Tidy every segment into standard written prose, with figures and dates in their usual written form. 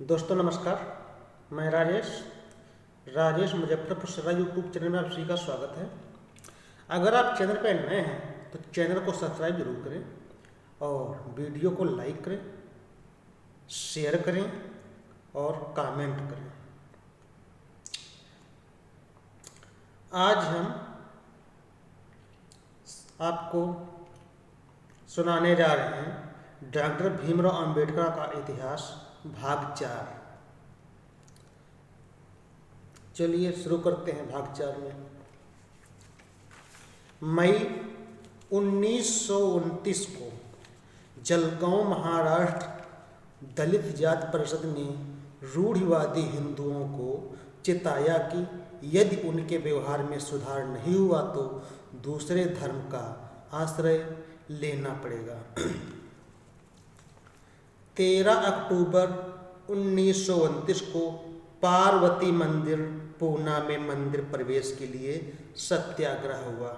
दोस्तों नमस्कार। मैं राजेश मुजफ्फरपुर से यूट्यूब चैनल में आप सभी का स्वागत है। अगर आप चैनल पर नए हैं तो चैनल को सब्सक्राइब जरूर करें और वीडियो को लाइक करें, शेयर करें और कमेंट करें। आज हम आपको सुनाने जा रहे हैं डॉक्टर भीमराव अंबेडकर का इतिहास भाग 4। चलिए शुरू करते हैं भाग 4 में। मई 1929 को जलगांव महाराष्ट्र दलित जाति परिषद ने रूढ़िवादी हिंदुओं को चेताया कि यदि उनके व्यवहार में सुधार नहीं हुआ तो दूसरे धर्म का आश्रय लेना पड़ेगा। 13 अक्टूबर 1929 को पार्वती मंदिर पूना में मंदिर प्रवेश के लिए सत्याग्रह हुआ।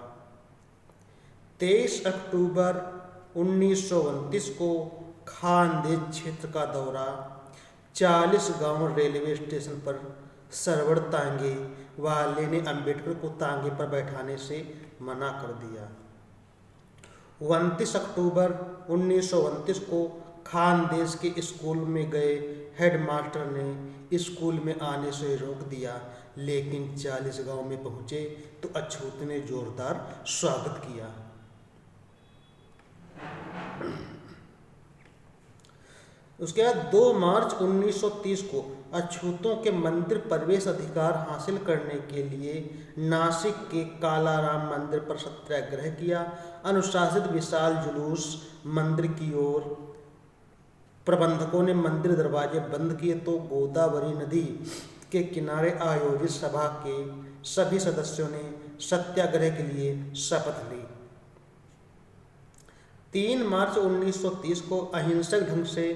23 अक्टूबर 1929 को खानदेश क्षेत्र का दौरा, 40 गांव रेलवे स्टेशन पर सरवर तांगे वाले ने अंबेडकर को तांगे पर बैठाने से मना कर दिया। 29 अक्टूबर 1929 को खानदेश के स्कूल में गए हेडमास्टर ने स्कूल में आने से रोक दिया, लेकिन 40 गांव में पहुंचे तो अछूत ने जोरदार स्वागत किया। उसके बाद 2 मार्च 1930 को अछूतों के मंदिर प्रवेश अधिकार हासिल करने के लिए नासिक के कालाराम मंदिर पर सत्याग्रह किया। अनुशासित विशाल जुलूस मंदिर की ओर, प्रबंधकों ने मंदिर दरवाजे बंद किए तो गोदावरी नदी के किनारे आयोजित सभा के सभी सदस्यों ने सत्याग्रह के लिए शपथ ली। 3 मार्च 1930 को अहिंसक ढंग से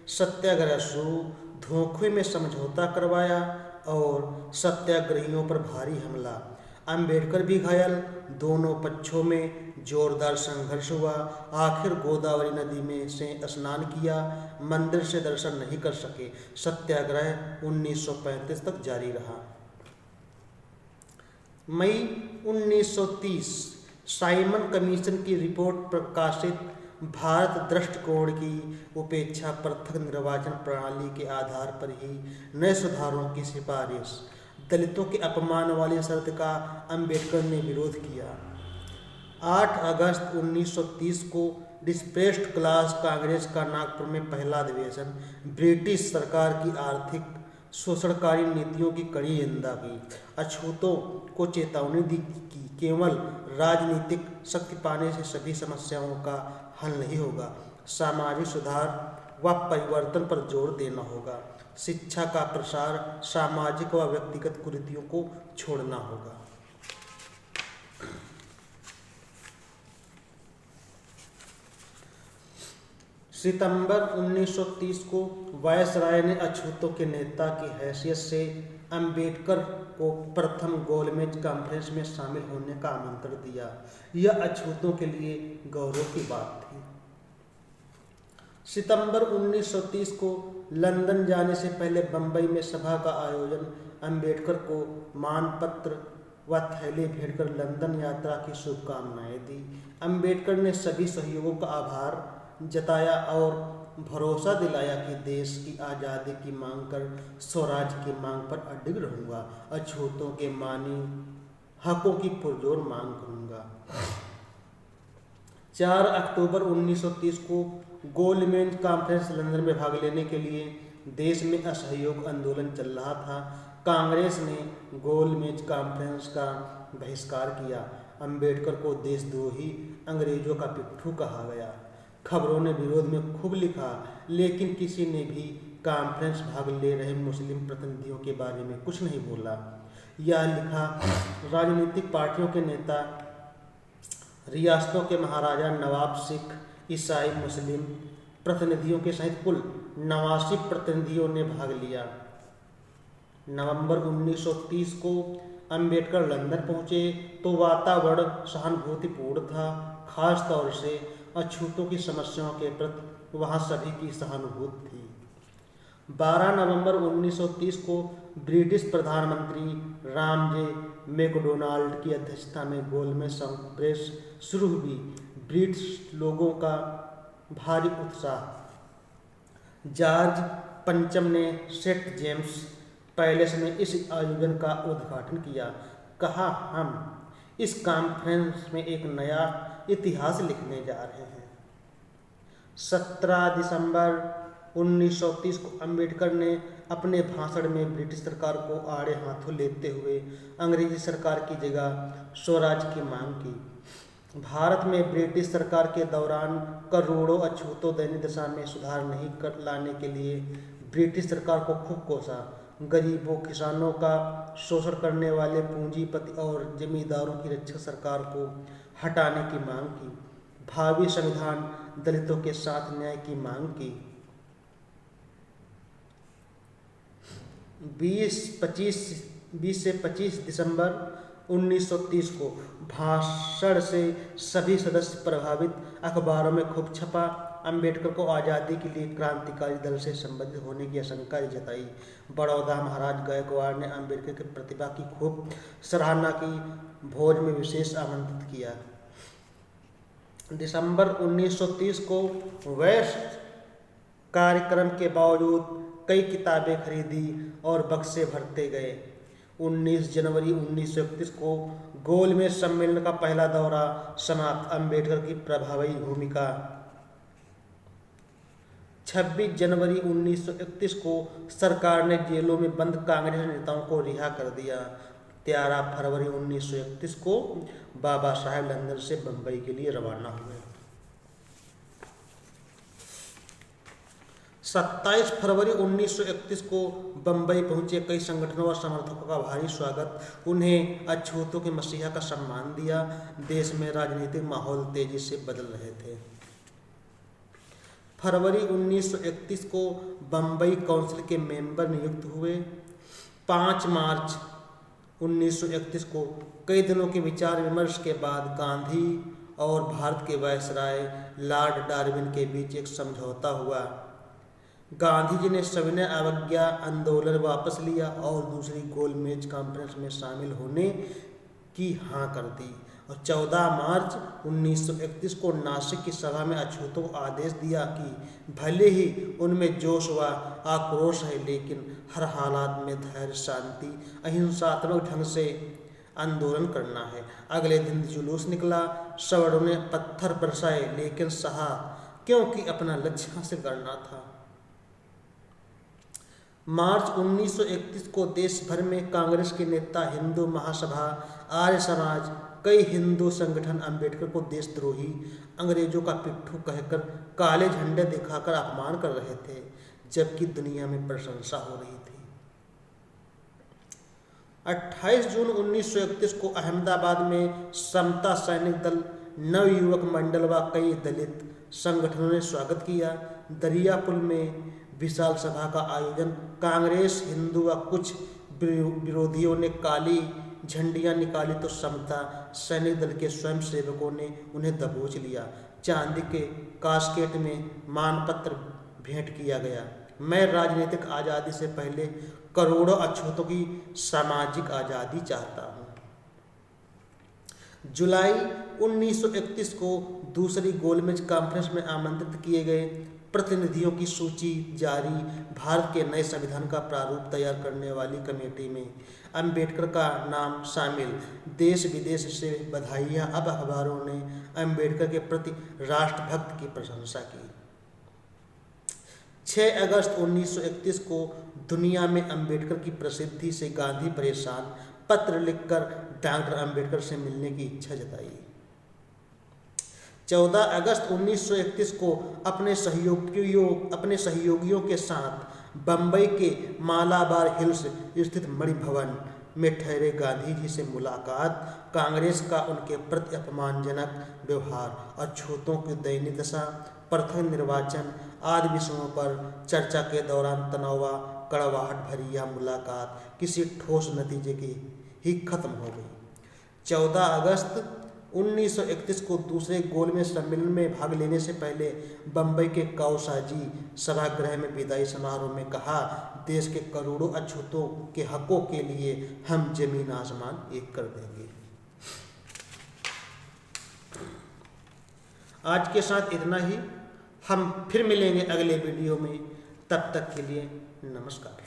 सत्याग्रह शुरू, धोखे में समझौता करवाया और सत्याग्रहियों पर भारी हमला। अंबेडकर भी घायल, दोनों पक्षों में जोरदार संघर्ष हुआ। आखिर गोदावरी नदी में से स्नान किया, मंदिर से दर्शन नहीं कर सके। सत्याग्रह 1935 तक जारी रहा। मई 1930 साइमन कमीशन की रिपोर्ट प्रकाशित, भारत दृष्टिकोण की उपेक्षा, पृथक निर्वाचन प्रणाली के आधार पर ही नए सुधारों की सिफारिश, दलितों के अपमान वाली शर्त का अंबेडकर ने विरोध किया। 8 अगस्त 1930 को डिस्प्रेस्ड क्लास कांग्रेस का नागपुर में पहला अधिवेशन, ब्रिटिश सरकार की आर्थिक शोषणकारी नीतियों की कड़ी निंदा की। अछूतों को चेतावनी दी कि केवल राजनीतिक शक्ति पाने से सभी समस्याओं का हल नहीं होगा, सामाजिक सुधार व परिवर्तन पर जोर देना होगा। शिक्षा का प्रसार, सामाजिक व व्यक्तिगत कुरीतियों को छोड़ना होगा। सितंबर 1930 को वायसराय ने अछूतों के नेता की हैसियत से अंबेडकर को प्रथम गोलमेज कॉन्फ्रेंस में शामिल होने का आमंत्रण दिया। यह अछूतों के लिए गौरव की बात थी। सितंबर 1930 को लंदन जाने से पहले बंबई में सभा का आयोजन, अंबेडकर को मानपत्र व थैली भेंटकर लंदन यात्रा की शुभकामनाएं दी। अंबेडकर ने सभी सहयोगों का आभार जताया और भरोसा दिलाया कि देश की आज़ादी की मांग कर स्वराज की मांग पर अडिग रहूंगा, अछूतों के मानी हकों की पुरजोर मांग करूंगा। 4 अक्टूबर 1930 को गोलमेज कॉन्फ्रेंस लंदन में भाग लेने के लिए देश में असहयोग आंदोलन चल रहा था। कांग्रेस ने गोलमेज कॉन्फ्रेंस का बहिष्कार किया। अंबेडकर को देशद्रोही, अंग्रेजों का पिट्ठू कहा गया। खबरों ने विरोध में खूब लिखा, लेकिन किसी ने भी कॉन्फ्रेंस भाग ले रहे मुस्लिम प्रतिनिधियों के बारे में कुछ नहीं बोला। यह लिखा, राजनीतिक पार्टियों के नेता, रियासतों के महाराजा, नवाब, सिख, ईसाई, मुस्लिम प्रतिनिधियों के सहित कुल 89 प्रतिनिधियों ने भाग लिया। नवंबर 1930 को अंबेडकर लंदन पहुंचे तो वातावरण सहानुभूतिपूर्ण था। खास तौर से अछूतों की समस्याओं के प्रति वहाँ सभी की सहानुभूति थी। 12 नवंबर 1930 को ब्रिटिश प्रधानमंत्री रामजे मैकडोनाल्ड की अध्यक्षता में गोलमेज कांफ्रेंस शुरू हुई। ब्रिटिश लोगों का भारी उत्साह। जॉर्ज पंचम ने सेंट जेम्स पैलेस में इस आयोजन का उद्घाटन किया। कहा, हम इस कॉन्फ्रेंस में एक नया इतिहास लिखने जा रहे हैं। 17 दिसंबर 1930 को अंबेडकर ने अपने भाषण में ब्रिटिश सरकार को आड़े हाथों लेते हुए अंग्रेजी सरकार की जगह स्वराज की मांग की। भारत में ब्रिटिश सरकार के दौरान करोड़ों अछूतों दैनिक दशा में सुधार नहीं कर लाने के लिए ब्रिटिश सरकार को खूब कोसा। गरीबों, किसानों का शोषण करने वाले पूंजीपति और जमींदारों की रक्षा सरकार को हटाने की मांग की। भावी संविधान दलितों के साथ न्याय की मांग की। 20 से 25 दिसंबर 1930 को भाषण से सभी सदस्य प्रभावित अखबारों में खूब छपा। अंबेडकर को आज़ादी के लिए क्रांतिकारी दल से संबंधित होने की आशंका जताई। बड़ौदा महाराज गायकवाड़ ने अंबेडकर की प्रतिभा की खूब सराहना की। भोज में विशेष आमंत्रित किया। दिसंबर 1930 को वेस्ट कार्यक्रम के बावजूद कई किताबें खरीदी और बक्से भरते गए। 19 जनवरी 1931 को गोलमेज सम्मेलन का पहला दौरा समाप्त। अंबेडकर की प्रभावी भूमिका। 26 जनवरी 1931 को सरकार ने जेलों में बंद कांग्रेस नेताओं को रिहा कर दिया। 13 फरवरी 1931 को बाबा साहेब लंदन से बंबई के लिए रवाना हुए। 27 फरवरी 1931 को बंबई पहुंचे कई संगठनों और समर्थकों का भारी स्वागत। उन्हें अछूतों के मसीहा का सम्मान दिया। देश में राजनीतिक माहौल तेजी से बदल रहे थे। फरवरी 1931 को बंबई काउंसिल के मेंबर नियुक्त हुए। 5 मार्च 1931 को कई दिनों के विचार विमर्श के बाद गांधी और भारत के वायसराय लॉर्ड डार्विन के बीच एक समझौता हुआ। गांधी जी ने सविनय अवज्ञा आंदोलन वापस लिया और दूसरी गोलमेज कॉन्फ्रेंस में शामिल होने की हाँ कर दी और 14 मार्च 1931 को नासिक की सभा में अछूतों को आदेश दिया कि भले ही उनमें जोश व आक्रोश है, लेकिन हर हालात में धैर्य, शांति, अहिंसात्मक ढंग से आंदोलन करना है। अगले दिन जुलूस निकला। सवर्णों ने पत्थर बरसाए, लेकिन सहा, क्योंकि अपना लक्ष्य हासिल करना था। मार्च 1931 को देश भर में कांग्रेस के नेता, हिंदू महासभा, आर्य समाज, कई हिंदू संगठन अंबेडकर को देशद्रोही, अंग्रेजों का पिट्ठू कहकर काले झंडे दिखाकर अपमान कर रहे थे, जबकि दुनिया में प्रशंसा हो रही थी। 28 जून 1931 को अहमदाबाद में समता सैनिक दल, नवयुवक मंडल व कई दलित संगठनों ने स्वागत किया। दरियापुर में विशाल सभा का आयोजन। कांग्रेस, हिंदू व कुछ विरोधियों ने काली झंडियां निकाली तो समता सैनिक दल के स्वयंसेवकों ने उन्हें दबोच लिया। चांदी के कास्केट में मानपत्र भेंट किया गया। मैं राजनीतिक आज़ादी से पहले करोड़ों अछूतों की सामाजिक आज़ादी चाहता हूँ। जुलाई 1931 को दूसरी गोलमेज कॉन्फ्रेंस में आमंत्रित किए गए प्रतिनिधियों की सूची जारी। भारत के नए संविधान का प्रारूप तैयार करने वाली कमेटी में अंबेडकर का नाम शामिल। देश विदेश से बधाइयाँ। अब अखबारों ने अंबेडकर के प्रति राष्ट्रभक्त की प्रशंसा की। 6 अगस्त 1931 को दुनिया में अंबेडकर की प्रसिद्धि से गांधी परेशान। पत्र लिखकर डॉक्टर अंबेडकर से मिलने की इच्छा जताई। 14 अगस्त 1931 को अपने सहयोगियों के साथ बंबई के मालाबार हिल्स स्थित मणि भवन में ठहरे गांधी जी से मुलाकात। कांग्रेस का उनके प्रति अपमानजनक व्यवहार, अछूतों की दयनीय दशा, प्रथम निर्वाचन आदि विषयों पर चर्चा के दौरान तनाव कड़वाहट भरी यह मुलाकात किसी ठोस नतीजे की ही खत्म हो गई। 14 अगस्त 1931 को दूसरे गोलमेज सम्मेलन में भाग लेने से पहले बम्बई के कौसाजी सभागृह में विदाई समारोह में कहा, देश के करोड़ों अछूतों के हकों के लिए हम जमीन आसमान एक कर देंगे। आज के साथ इतना ही। हम फिर मिलेंगे अगले वीडियो में। तब तक के लिए नमस्कार।